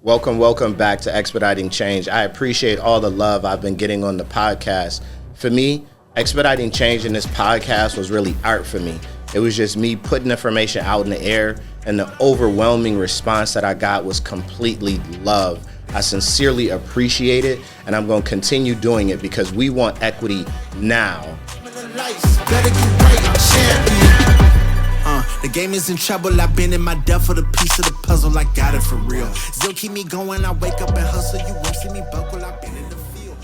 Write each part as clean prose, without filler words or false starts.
Welcome back to Expediting Change. I appreciate all the love I've been getting on the podcast. For me, Expediting Change in this podcast was really art for me. It was just me putting information out in the air, and the overwhelming response that I got was completely love. I sincerely appreciate it, and I'm going to continue doing it because we want equity now. The game is in trouble. I've been in my depth for the piece of the puzzle. I got it for real. Still keep me going. I wake up and hustle. You won't see me buckle. I've been in the field.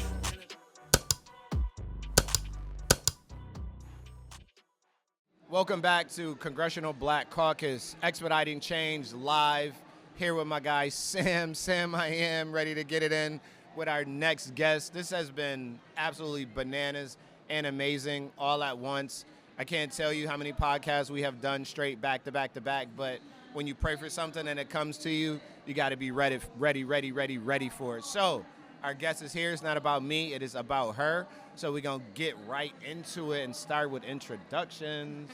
Welcome back to Congressional Black Caucus, Expediting Change live, here with my guy Sam. I am ready to get it in with our next guest. This has been absolutely bananas and amazing all at once. I can't tell you how many podcasts we have done straight back to back to back, but when you pray for something and it comes to you, you got to be ready for it. So our guest is here. It's not about me. It is about her. So we're going to get right into it and start with introductions.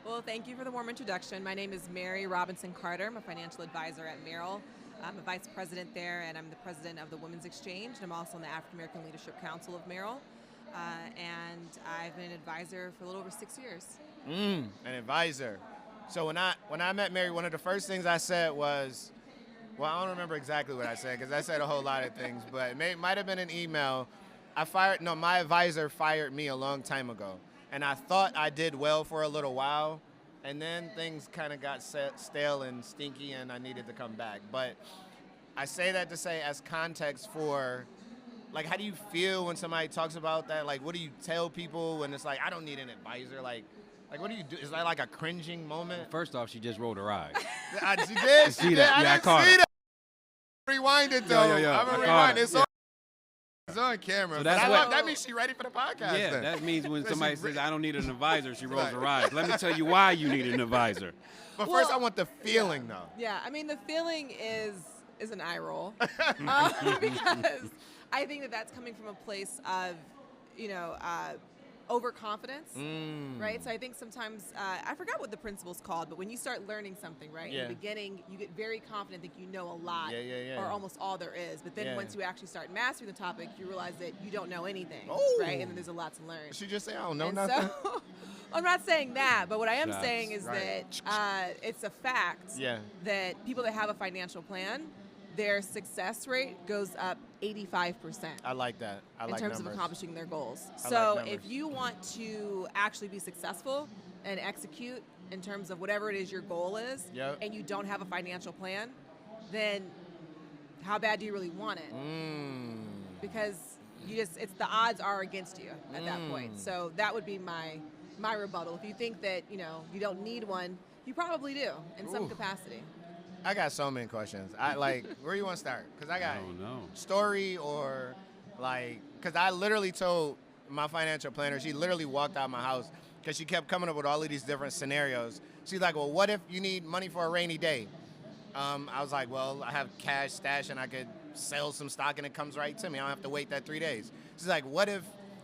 Well, thank you for the warm introduction. My name is Mary Robinson Carter. I'm a financial advisor at Merrill. I'm a vice president there, and I'm the president of the Women's Exchange. I'm also on the African American Leadership Council of Merrill. And I've been an advisor for a little over 6 years. An advisor. So when I met Mary, one of the first things I said was, well, I don't remember exactly what I said because I said a whole lot of things, but it might have been an email. My advisor fired me a long time ago, and I thought I did well for a little while, and then things kind of got stale and stinky, and I needed to come back. But I say that to say as context for, like, how do you feel when somebody talks about that? Like, what do you tell people when it's like, I don't need an advisor? Like what do you do? Is that like a cringing moment? First off, she just rolled her eyes. She did? See that? Yeah, I caught it. Rewind it, though. Yeah. I'm going to I rewind it. it. It's on camera. So But that's that means she's ready for the podcast. Yeah, then. that means when somebody says, I don't need an advisor, she rolls her eyes. Let me tell you why you need an advisor. But first, I want the feeling, though. Yeah, I mean, the feeling is an eye roll. Because I think that that's coming from a place of, overconfidence, right? So I think sometimes, I forgot what the principle's called, but when you start learning something, right, in the beginning, you get very confident that you know a lot or almost all there is. But then once you actually start mastering the topic, you realize that you don't know anything, right? And then there's a lot to learn. Did she just say, I don't know nothing? So, I'm not saying that, but what I am saying is that it's a fact that people that have a financial plan, their success rate goes up 85%. I like that. In terms of accomplishing their goals. So if you want to actually be successful and execute in terms of whatever it is your goal is, and you don't have a financial plan, then how bad do you really want it? Because it's the odds are against you at that point. So that would be my rebuttal. If you think that, you don't need one, you probably do in some capacity. I got so many questions. Where you want to start? Because I got story or because I literally told my financial planner, she literally walked out of my house because she kept coming up with all of these different scenarios. She's like, well, what if you need money for a rainy day? I was like, well, I have cash stash and I could sell some stock and it comes right to me. I don't have to wait that 3 days. She's like, what if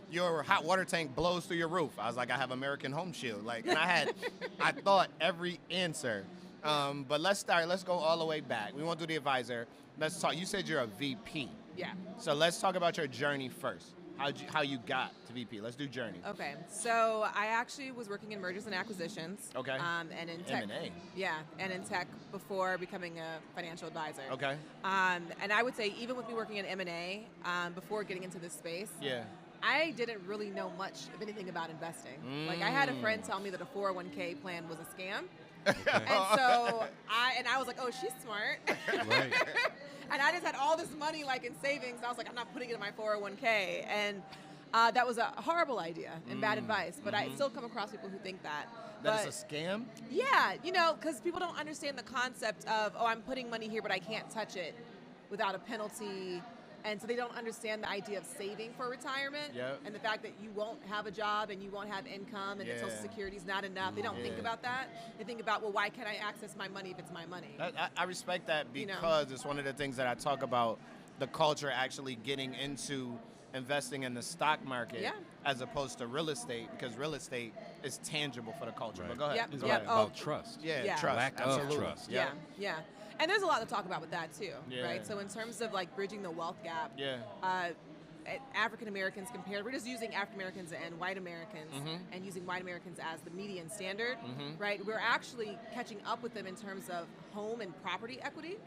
your hot water tank blows through your roof? I was like, I have American Home Shield. And I thought every answer. But let's go all the way back. We won't do the advisor. Let's talk. You said you're a VP. Yeah. So let's talk about your journey first. How you got to VP. Let's do journey. Okay. So I actually was working in mergers and acquisitions. Okay. And in tech. M&A. Yeah, and in tech before becoming a financial advisor. Okay. And I would say even with me working in M&A, before getting into this space. Yeah. I didn't really know much of anything about investing. I had a friend tell me that a 401k plan was a scam. Okay. And so I was like, oh, she's smart. Right. And I just had all this money in savings. I was like, I'm not putting it in my 401k. And that was a horrible idea and bad advice. But I still come across people who think that. That is a scam? Yeah, because people don't understand the concept of, oh, I'm putting money here, but I can't touch it without a penalty. And so they don't understand the idea of saving for retirement and the fact that you won't have a job and you won't have income and that Social Security is not enough. They don't think about that. They think about, well, why can't I access my money if it's my money? I respect that because it's one of the things that I talk about, the culture actually getting into investing in the stock market as opposed to real estate, because real estate is tangible for the culture. Right. But go ahead. It's about trust. Trust. Lack Absolutely. of trust. Yeah. And there's a lot to talk about with that too, right? So in terms of like bridging the wealth gap, African Americans compared, we're just using African Americans and white Americans and using white Americans as the median standard, right? We're actually catching up with them in terms of home and property equity,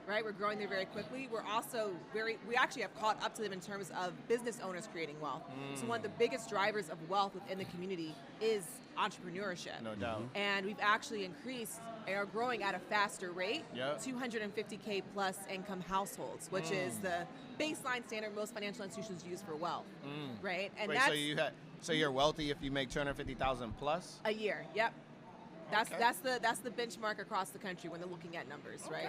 right? We're growing there very quickly. We're also we actually have caught up to them in terms of business owners creating wealth. So one of the biggest drivers of wealth within the community is entrepreneurship. No doubt. And we've actually increased and are growing at a faster rate, 250K plus income households, which is the baseline standard most financial institutions use for wealth, right? And wait, so you're wealthy if you make 250,000 plus a year. Yep. That's the benchmark across the country when they're looking at numbers, right?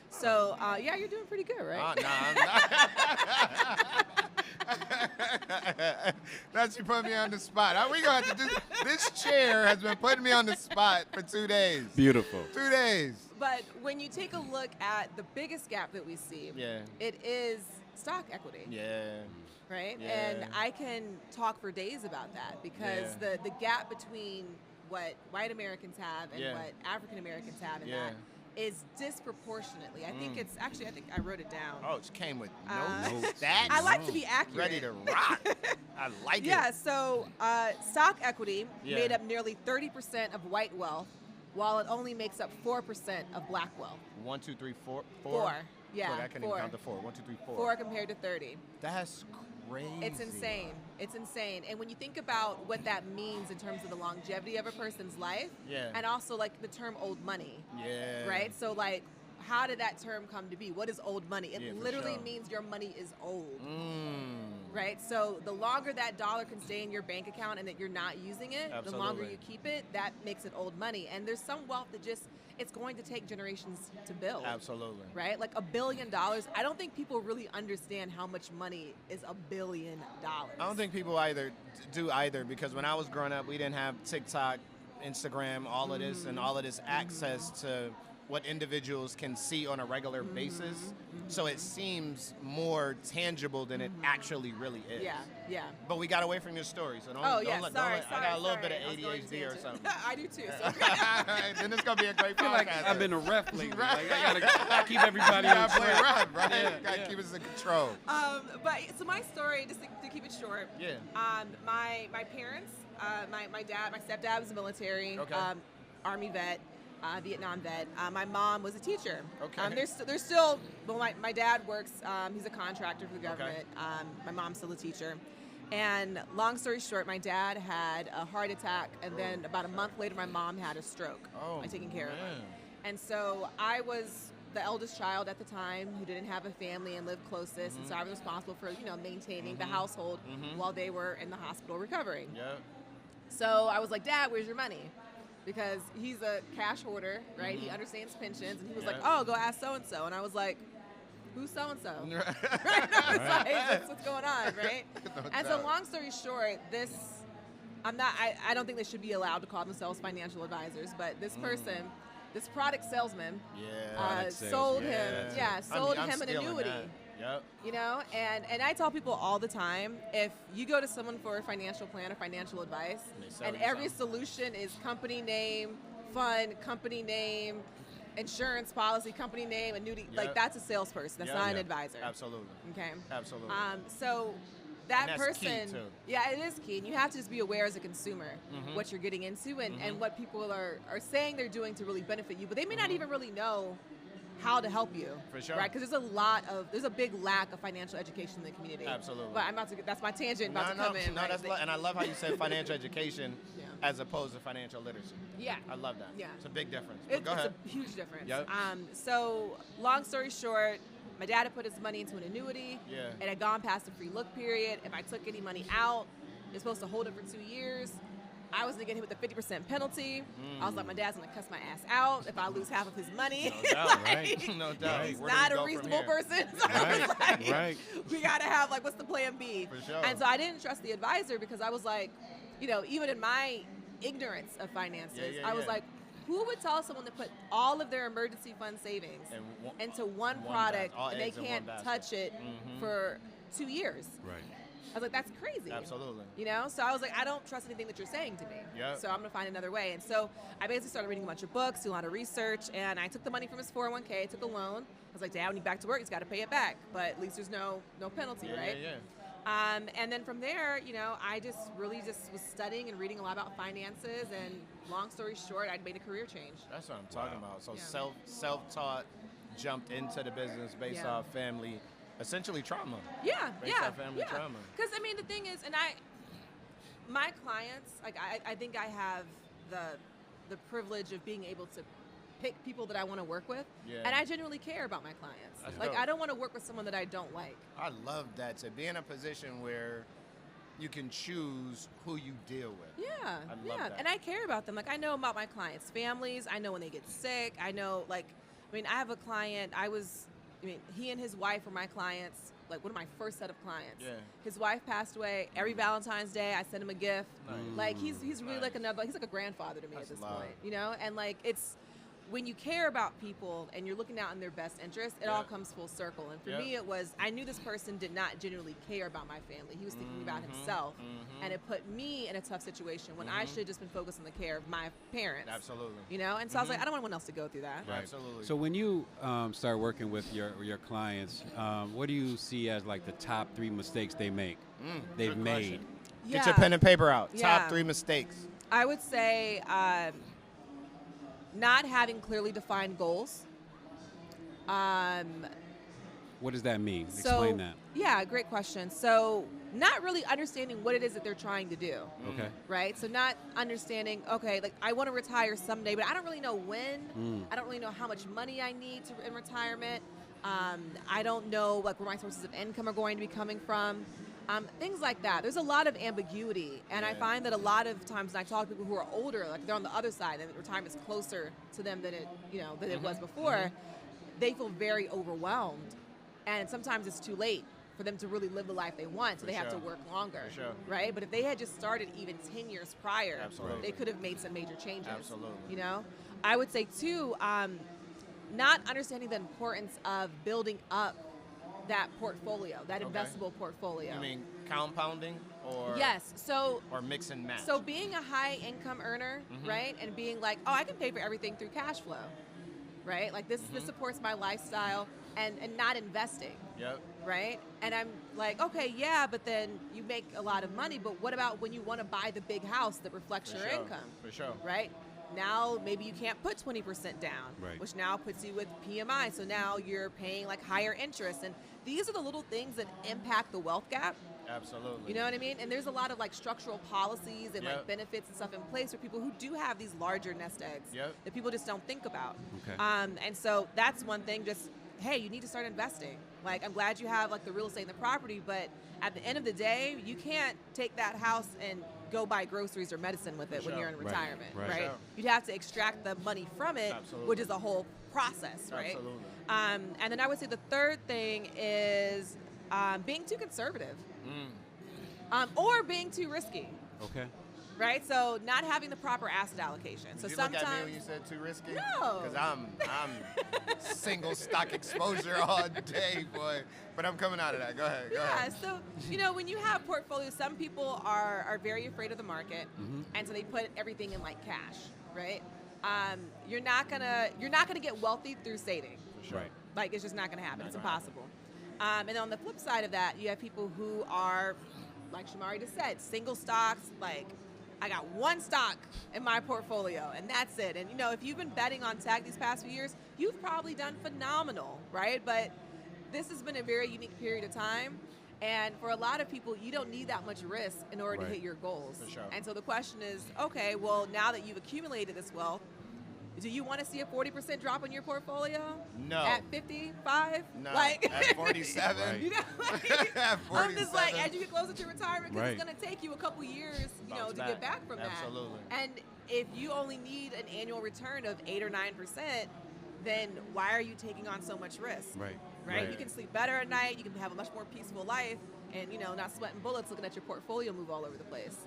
So you're doing pretty good, right? Nah, I'm not. That's you put me on the spot. We gonna have to do this. Chair has been putting me on the spot for 2 days. Beautiful. 2 days. But when you take a look at the biggest gap that we see, it is stock equity. Right? Yeah. And I can talk for days about that because the gap between what white Americans have and what African Americans have in that is disproportionately. I think it's actually, I think I wrote it down. Oh, it came with notes. I like to be accurate. Ready to rock. I like it. Yeah, so stock equity made up nearly 30% of white wealth, while it only makes up 4% of black wealth. 1, 2, 3, 4. 4. Yeah, I can't even count to 4. 1, 2, 3, 4. 4 compared to 30. That's crazy. It's insane. It's insane. And when you think about what that means in terms of the longevity of a person's life, and also like the term old money, right? So like, how did that term come to be? What is old money? It literally means your money is old, right? So the longer that dollar can stay in your bank account and that you're not using it, the longer you keep it, that makes it old money. And there's some wealth that just, it's going to take generations to build. Absolutely. Right? Like $1 billion. I don't think people really understand how much money is $1 billion. I don't think people do either, because when I was growing up, we didn't have TikTok, Instagram, all of this and all of this access to what individuals can see on a regular basis. So it seems more tangible than it actually really is. Yeah. But we got away from your story, so don't sorry, I got a little bit of ADHD or something. I do too. So. Then it's gonna be a great podcast. Like I've been a ref lately. Like, I gotta keep everybody on track. Play ref, right? Gotta keep us in control. But so my story, just to keep it short. My parents, my dad, my stepdad was a military, Army vet. Vietnam vet. My mom was a teacher. There's still, well, my dad works, he's a contractor for the government. My mom's still a teacher. And long story short, my dad had a heart attack, and then about a month later, my mom had a stroke. I taking care of her. And so I was the eldest child at the time who didn't have a family and lived closest, and so I was responsible for, maintaining the household while they were in the hospital recovering. So I was like, Dad, where's your money? Because he's a cash hoarder, right? He understands pensions, and he was like, "Oh, go ask so and so," and I was like, "Who's so and so?" Right? I was like, "That's what's going on, right?" And so, long story short, I don't think they should be allowed to call themselves financial advisors, but this person, this product salesman, sold him an annuity. And I tell people all the time, if you go to someone for a financial plan or financial advice, and every solution is company name, fund, company name, insurance policy, company name, annuity, like that's a salesperson. That's not an advisor. Absolutely. Okay. Absolutely. So that and person, key too. it is key, and you have to just be aware as a consumer what you're getting into and what people are saying they're doing to really benefit you, but they may not even really know how to help you. For sure. Right? Because there's a big lack of financial education in the community. Absolutely. But that's my tangent to come in. No, right? and I love how you said financial education as opposed to financial literacy. Yeah. I love that. Yeah. It's a big difference. It's ahead. a huge difference. Yep. So long story short, my dad had put his money into an annuity. It had gone past the free look period. If I took any money out, you're supposed to hold it for 2 years. I was going to get hit with a 50% penalty. I was like, my dad's going to cuss my ass out if I lose half of his money. No doubt, right? No doubt. He's not a reasonable person. So we got to have, what's the plan B? For sure. And so I didn't trust the advisor because I was like, even in my ignorance of finances, I was like, who would tell someone to put all of their emergency fund savings into one product and they can't touch it for 2 years? Right. I was like, that's crazy. Absolutely. You know? So I was like, I don't trust anything that you're saying to me. Yep. So I'm going to find another way. And so I basically started reading a bunch of books, doing a lot of research, and I took the money from his 401k, took a loan. I was like, Dad, when you back to work, he's got to pay it back. But at least there's no penalty, right? Yeah. And then from there, you know, I just really was studying and reading a lot about finances. And long story short, I'd made a career change. That's what I'm talking about. So self-taught, jumped into the business based off family, essentially trauma. Based off family trauma. Because I mean, the thing is, and my clients, like I think I have the privilege of being able to pick people that I want to work with, and I genuinely care about my clients. That's like dope. I don't want to work with someone that I don't like. I love that, to be in a position where you can choose who you deal with. Yeah, I love that. And I care about them. Like I know about my clients' families. I know when they get sick. I know, like, I mean, I have a client. He and his wife were my clients. Like one of my first set of clients. Yeah. His wife passed away. Every Valentine's Day, I send him a gift. Nice. Like he's really like he's like a grandfather to me at this love. point, you know. And like it's when you care about people and you're looking out in their best interest, it all comes full circle. And for me, it was I knew this person did not genuinely care about my family. He was thinking about himself, and it put me in a tough situation when I should have just been focused on the care of my parents. Absolutely. You know, and so I was like, I don't want anyone else to go through that. Right. Absolutely. So when you start working with your clients, what do you see as like the top 3 mistakes they've made? Get your pen and paper out. Yeah. Top 3 mistakes. I would say not having clearly defined goals. What does that mean? Explain that. Yeah, great question. So not really understanding what it is that they're trying to do. Okay. Right? So not understanding, okay, like I want to retire someday, but I don't really know when. I don't really know how much money I need in retirement. I don't know like where my sources of income are going to be coming from. Things like that. There's a lot of ambiguity, and I find that a lot of times when I talk to people who are older, like they're on the other side, and retirement's closer to them than it was before, they feel very overwhelmed, and sometimes it's too late for them to really live the life they want, so they have to work longer, right? But if they had just started even 10 years prior, they could have made some major changes. Absolutely. You know, I would say too, not understanding the importance of building up that portfolio, that investable portfolio. You mean compounding or yes, so or mix and match? So being a high income earner, right, and being like, oh, I can pay for everything through cash flow, right? Like this supports my lifestyle, and not investing. Yep. Right? And I'm like, okay, yeah, but then you make a lot of money, but what about when you want to buy the big house that reflects your income? For sure. Right? Now maybe you can't put 20% down, which now puts you with PMI. So now you're paying like higher interest. And these are the little things that impact the wealth gap. Absolutely. You know what I mean? And there's a lot of like structural policies and like benefits and stuff in place for people who do have these larger nest eggs that people just don't think about. Okay. And so that's one thing, just, hey, you need to start investing. Like, I'm glad you have like the real estate and the property, but at the end of the day, you can't take that house and go buy groceries or medicine with it when you're in retirement, right? Sure. You'd have to extract the money from it, which is a whole process, right? Absolutely. And then I would say the third thing is being too conservative or being too risky. Okay. Right, so not having the proper asset allocation. Did so you sometimes look at me when you said too risky? No, because I'm single stock exposure all day, boy. But I'm coming out of that. Go ahead. Go ahead. So when you have portfolios, some people are very afraid of the market, and so they put everything in like cash, right? You're not gonna get wealthy through saving. For sure. Right. Like it's just not gonna happen. It's impossible. And then on the flip side of that, you have people who are, like Shamari just said, single stocks. Like, I got one stock in my portfolio, and that's it. And if you've been betting on tech these past few years, you've probably done phenomenal, right? But this has been a very unique period of time. And for a lot of people, you don't need that much risk in order to hit your goals. For sure. And so the question is, okay, well, now that you've accumulated this wealth, do you want to see a 40% drop in your portfolio? No. At 55? No. Like, at 47? Right. At 47? I'm just like, as you get closer to retirement, because it's Right. going to take you a couple years, Bounce to back. get back from Absolutely. that. And if you only need an annual return of 8 or 9%, then why are you taking on so much risk? Right? You can sleep better at night. You can have a much more peaceful life, and not sweating bullets looking at your portfolio move all over the place.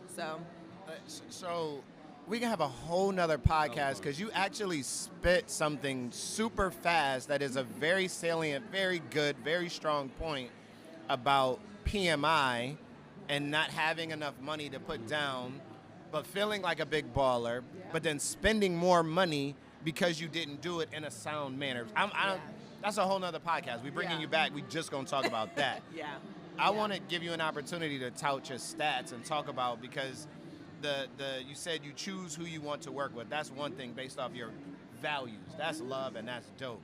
So we can have a whole nother podcast because you actually spit something super fast that is a very salient, very good, very strong point about PMI and not having enough money to put down, but feeling like a big baller, but then spending more money because you didn't do it in a sound manner. That's a whole nother podcast. We bringing you back. We just gonna talk about that. I want to give you an opportunity to tout your stats and talk about, because you said you choose who you want to work with. That's one thing based off your values. That's love, and that's dope.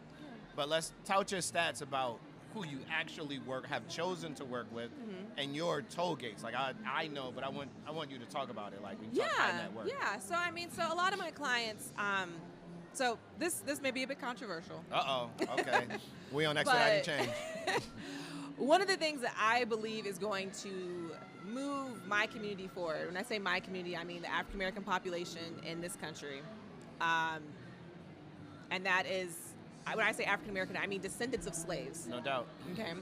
But let's tout your stats about who you actually have chosen to work with, and your toll gates. Like I know, but I want you to talk about it. Like we talk high net worth. Yeah. So I mean, so a lot of my clients. So this may be a bit controversial. Okay. We on Expediting Change. One of the things that I believe is going to move my community forward. When I say my community, I mean the African American population in this country, and that is. When I say African American, I mean descendants of slaves. No doubt. Okay,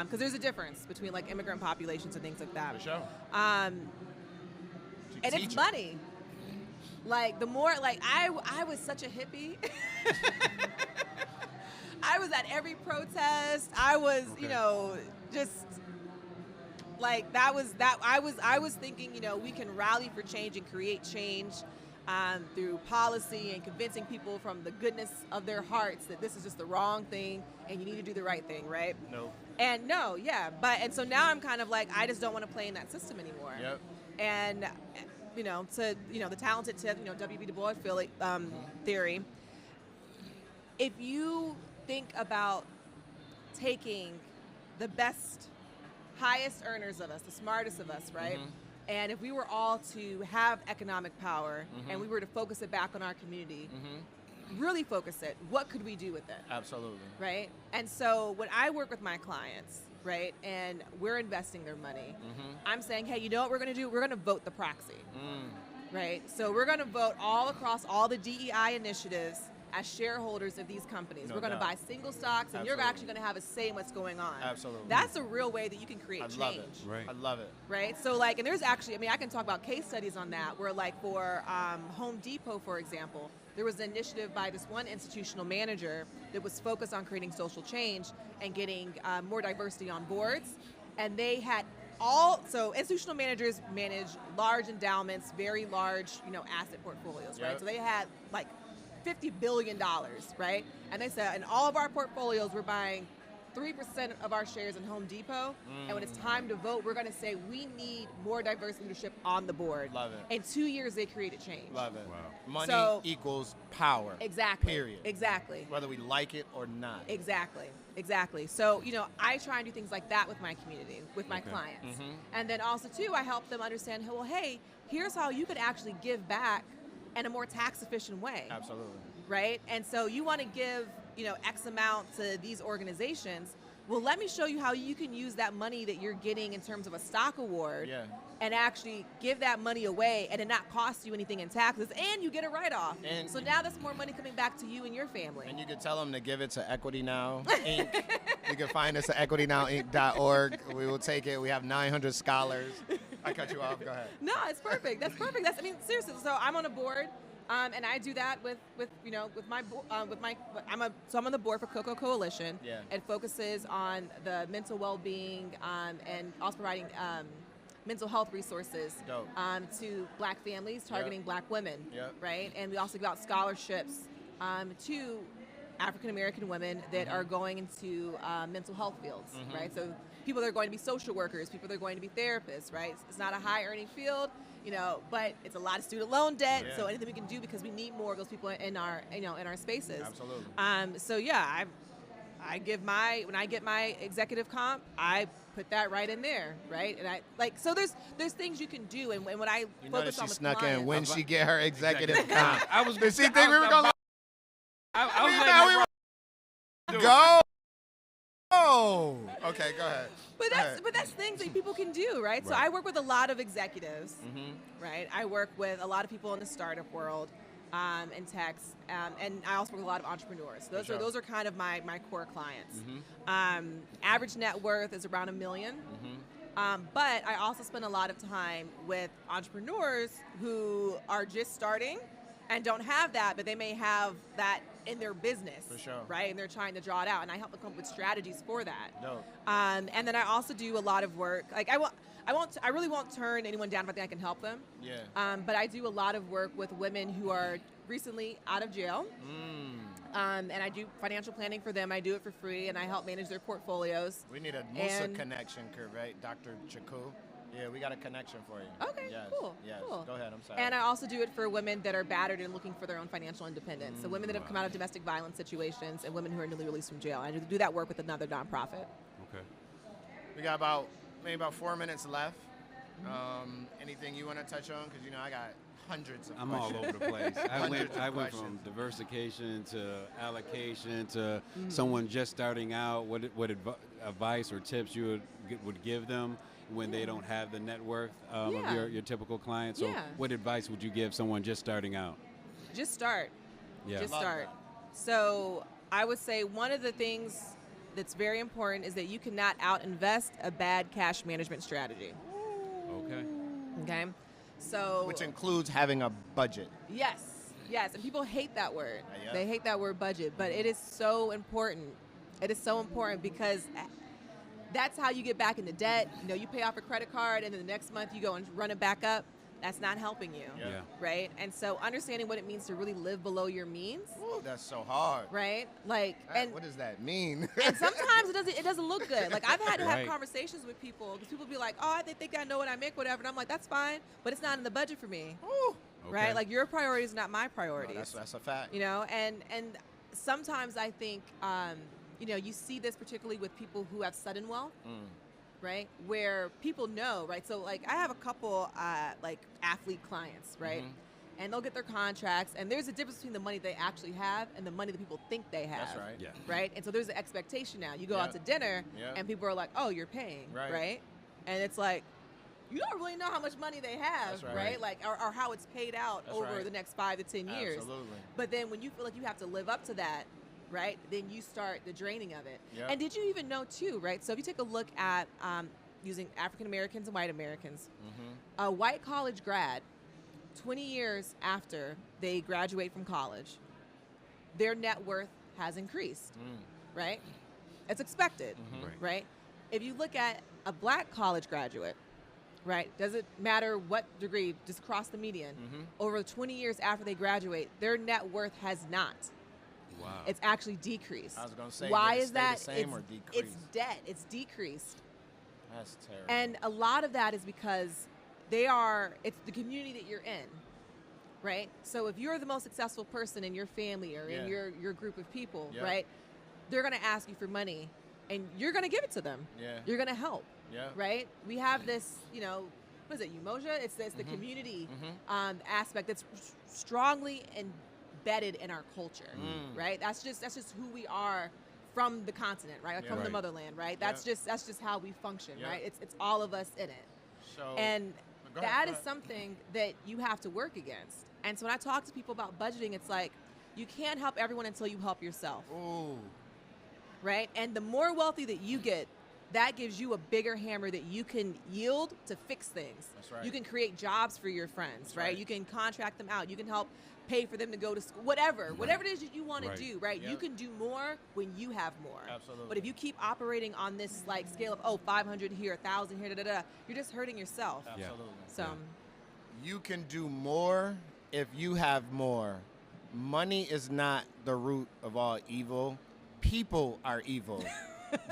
because there's a difference between like immigrant populations and things like that. For sure. And it's money. Like the more, like I was such a hippie. I was at every protest. I was, just like that was that. I was thinking, we can rally for change and create change. Through policy and convincing people from the goodness of their hearts that this is just the wrong thing and you need to do the right thing, right? No. And and so now I'm kind of like, I just don't want to play in that system anymore. Yep. And, the talented tip, W.B. Du Bois theory, if you think about taking the best, highest earners of us, the smartest of us, right? And if we were all to have economic power and we were to focus it back on our community, really focus it, what could we do with it? Absolutely. Right? And so when I work with my clients, right, and we're investing their money, I'm saying, hey, you know what we're going to do? We're going to vote the proxy. Right? So we're going to vote all across all the DEI initiatives as shareholders of these companies. We're going to buy single stocks, and you're actually going to have a say in what's going on. Absolutely. That's a real way that you can create change. I love it. Right. I love it. Right? So, like, and there's actually, I can talk about case studies on that, where, like, for Home Depot, for example, there was an initiative by this one institutional manager that was focused on creating social change and getting more diversity on boards. And they had so institutional managers manage large endowments, very large, asset portfolios, right? So they had, like, $50 billion, right? And they said, in all of our portfolios, we're buying 3% of our shares in Home Depot. And when it's time to vote, we're going to say we need more diverse leadership on the board. Love it. In 2 years, they created change. Love it. Wow. Money equals power. Exactly. Period. Exactly. Whether we like it or not. Exactly. So, I try and do things like that with my community, with my clients. And then also, too, I help them understand, well, hey, here's how you could actually give back in a more tax-efficient way. Absolutely. Right? And so you want to give, X amount to these organizations. Well, let me show you how you can use that money that you're getting in terms of a stock award and actually give that money away and it not cost you anything in taxes, and you get a write-off. And so now that's more money coming back to you and your family. And you can tell them to give it to Equity Now Inc. You can find us at equitynowinc.org. We will take it. We have 900 scholars. I cut you off. Go ahead. No, it's perfect. That's perfect. Seriously. So I'm on a board. And I do that with I'm on the board for Cocoa Coalition. Yeah. It focuses on the mental well-being and also providing mental health resources to Black families, targeting Black women, right? And we also give out scholarships to African American women that are going into mental health fields, right? So people that are going to be social workers, people that are going to be therapists, right? It's not a high-earning field. But it's a lot of student loan debt. Yeah. So anything we can do, because we need more of those people in our, in our spaces. Absolutely. So when I get my executive comp, I put that right in there, right? And so there's things you can do, and when I focus on she snuck clients, in when she get her executive comp. I was. Did she think we were gonna? I was Go. Oh. Okay, go ahead. But that's things that people can do, right? So I work with a lot of executives, right? I work with a lot of people in the startup world, in tech, and I also work with a lot of entrepreneurs. Those are kind of my core clients. Average net worth is around $1 million. But I also spend a lot of time with entrepreneurs who are just starting and don't have that, but they may have that in their business, for sure, right? And they're trying to draw it out, and I help them come up with strategies for that. Dope. And then I also do a lot of work. Like I really won't turn anyone down if I think I can help them. Yeah. But I do a lot of work with women who are recently out of jail. And I do financial planning for them. I do it for free, and I help manage their portfolios. We need a Musa connection, right? Dr. Chaku. Yeah, we got a connection for you. Okay, yes. cool. Yes. Cool. Go ahead, I'm sorry. And I also do it for women that are battered and looking for their own financial independence. So women that have come out of domestic violence situations and women who are newly released from jail. I do that work with another nonprofit. Okay. We got maybe about 4 minutes left. Anything you want to touch on? Because, I got hundreds of I'm questions. all over the place. I went from diversification to allocation to someone just starting out. What advice or tips you would give them when they don't have the net worth of your typical client? So what advice would you give someone just starting out? Just start. Yeah. Just start. So I would say one of the things that's very important is that you cannot out-invest a bad cash management strategy. Okay. So which includes having a budget. Yes, and people hate that word. They hate that word budget, but it is so important. It is so important because that's how you get back into debt. You pay off a credit card, and then the next month you go and run it back up. That's not helping you, right? And so understanding what it means to really live below your means. Ooh, that's so hard, right? What does that mean? And sometimes it doesn't look good. Like I've had to have conversations with people because people be like, "Oh, they think I know what I make, whatever," and I'm like, "That's fine, but it's not in the budget for me." Ooh. Right? Like your priorities are not my priorities. No, that's a fact. And sometimes I think you see this particularly with people who have sudden wealth. Right, where people know, right? So like I have a couple like athlete clients, right? And they'll get their contracts, and there's a difference between the money they actually have and the money that people think they have. That's right. Yeah. Right, and so there's an expectation now. You go out to dinner, and people are like, "Oh, you're paying," right? And it's like, you don't really know how much money they have, right? Like, or how it's paid out over the next 5 to 10 years. Absolutely. But then when you feel like you have to live up to that, right, then you start the draining of it. Yep. And did you even know too, right? So if you take a look at using African Americans and white Americans, a white college grad, 20 years after they graduate from college, their net worth has increased, right? It's expected, right? If you look at a black college graduate, right, doesn't matter what degree, just cross the median, over 20 years after they graduate, their net worth has not. Wow. It's actually decreased. I was going to say, why is that? The same or decreased? It's debt. It's decreased. That's terrible. And a lot of that is because it's the community that you're in, right? So if you're the most successful person in your family or in your group of people, right, they're going to ask you for money, and you're going to give it to them. Yeah. You're going to help. Yeah. Right? We have this, what is it, Umoja? It's the community aspect that's strongly embedded in our culture, right? That's just who we are from the continent, right? Like from the motherland, right? That's just how we function, right? It's all of us in it. So, and that is something that you have to work against. And so when I talk to people about budgeting, it's like you can't help everyone until you help yourself. Ooh. Right? And the more wealthy that you get, that gives you a bigger hammer that you can yield to fix things. That's right. You can create jobs for your friends, That's right? You can contract them out. You can help pay for them to go to school, whatever it is that you want to do, right? Yep. You can do more when you have more. Absolutely. But if you keep operating on this like scale of 500 here, 1,000 here, you're just hurting yourself. Absolutely. So you can do more if you have more. Money is not the root of all evil. People are evil.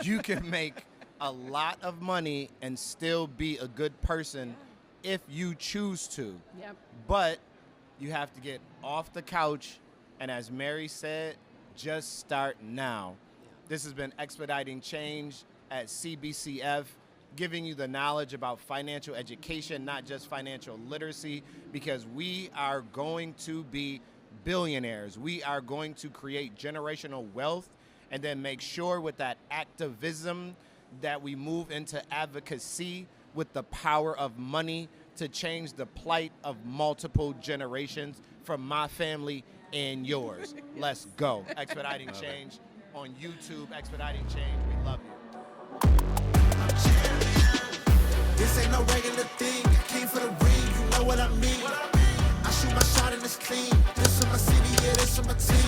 You can make a lot of money and still be a good person if you choose to. Yep. But you have to get off the couch, and as Mary said, just start now. This has been Expediting Change at CBCF, giving you the knowledge about financial education, not just financial literacy, because we are going to be billionaires. We are going to create generational wealth, and then make sure with that activism that we move into advocacy with the power of money to change the plight of multiple generations from my family and yours. Let's go. Expediting Change on YouTube. Expediting Change. We love you. This ain't no regular thing. I came for the ring. You know what I mean. I shoot my shot and it's clean. This is my city, yeah, this is my team.